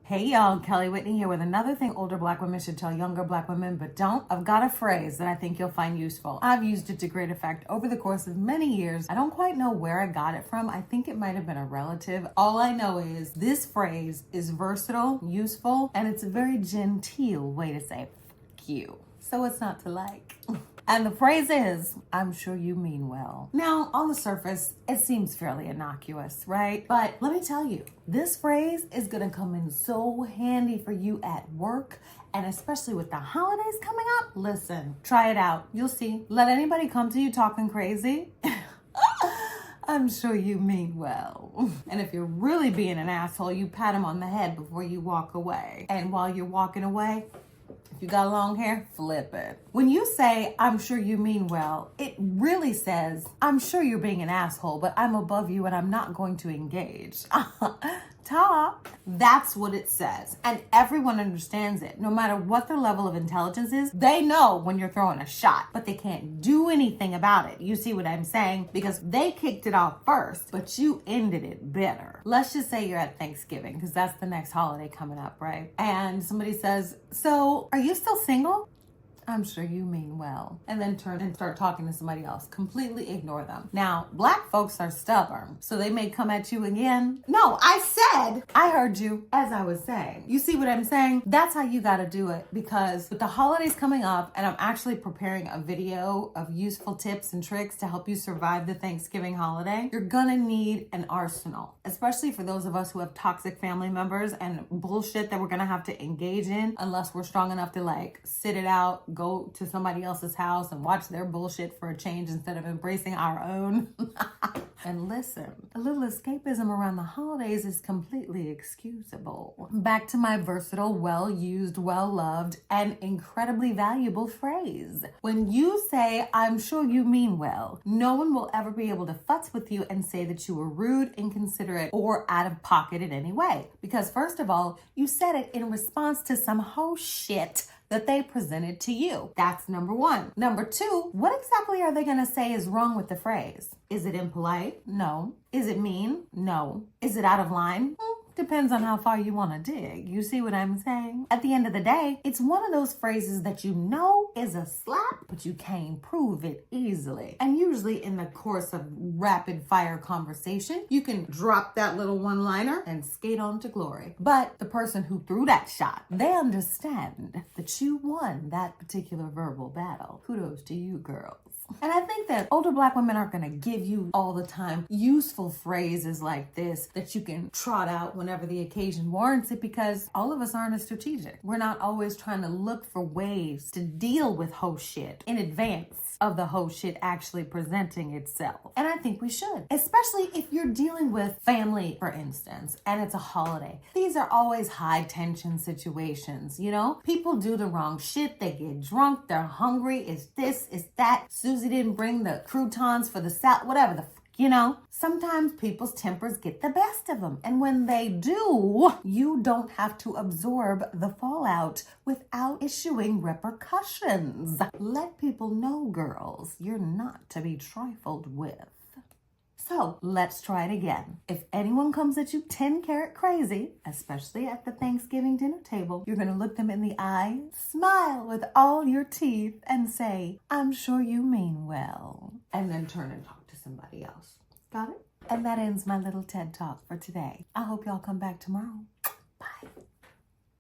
Hey y'all, Kelly Whitney here with another thing older black women should tell younger black women but don't. I've got a phrase that I think you'll find useful. I've used it to great effect over the course of many years. I don't quite know where I got it from. I think it might have been a relative. All I know is this phrase is versatile, useful, and it's a very genteel way to say fuck you. So it's not to like. And the phrase is, I'm sure you mean well. Now, on the surface, it seems fairly innocuous, right? But let me tell you, this phrase is gonna come in so handy for you at work, and especially with the holidays coming up. Listen, try it out. You'll see. Let anybody come to you talking crazy. I'm sure you mean well. And if you're really being an asshole, you pat him on the head before you walk away. And while you're walking away, if you got long hair, flip it. When you say, I'm sure you mean well, it really says, I'm sure you're being an asshole, but I'm above you and I'm not going to engage. Talk. That's what it says. And everyone understands it. No matter what their level of intelligence is, they know when you're throwing a shot, but they can't do anything about it. You see what I'm saying? Because they kicked it off first, but you ended it better. Let's just say you're at Thanksgiving, because that's the next holiday coming up, right? And somebody says, so are you still single? I'm sure you mean well. And then turn and start talking to somebody else. Completely ignore them. Now, black folks are stubborn, so they may come at you again. No, I heard you as I was saying. You see what I'm saying? That's how you gotta do it, because with the holidays coming up, and I'm actually preparing a video of useful tips and tricks to help you survive the Thanksgiving holiday, you're gonna need an arsenal, especially for those of us who have toxic family members and bullshit that we're gonna have to engage in unless we're strong enough to like sit it out, go to somebody else's house and watch their bullshit for a change instead of embracing our own. And listen, a little escapism around the holidays is completely excusable. Back to my versatile, well-used, well-loved, and incredibly valuable phrase. When you say, I'm sure you mean well, no one will ever be able to futz with you and say that you were rude, inconsiderate, or out of pocket in any way. Because first of all, you said it in response to some whole shit that they presented to you. That's number one. Number two, what exactly are they gonna say is wrong with the phrase? Is it impolite? No. Is it mean? No. Is it out of line? Depends on how far you want to dig. You see what I'm saying? At the end of the day, it's one of those phrases that you know is a slap, but you can't prove it easily. And usually in the course of rapid fire conversation, you can drop that little one-liner and skate on to glory. But the person who threw that shot, they understand that you won that particular verbal battle. Kudos to you, girls. And I think that older black women aren't going to give you all the time useful phrases like this that you can trot out whenever the occasion warrants it, because all of us aren't as strategic. We're not always trying to look for ways to deal with ho shit in advance of the whole shit actually presenting itself. And I think we should, especially if you're dealing with family, for instance, and it's a holiday. These are always high tension situations, you know? People do the wrong shit, they get drunk, they're hungry, it's this, it's that. Susie didn't bring the croutons for the salad, whatever the you know, sometimes people's tempers get the best of them. And when they do, you don't have to absorb the fallout without issuing repercussions. Let people know, girls, you're not to be trifled with. So let's try it again. If anyone comes at you 10 karat crazy, especially at the Thanksgiving dinner table, you're going to look them in the eye, smile with all your teeth, and say, I'm sure you mean well. And then turn and talk to somebody else. Got it? And that ends my little TED Talk for today. I hope y'all come back tomorrow.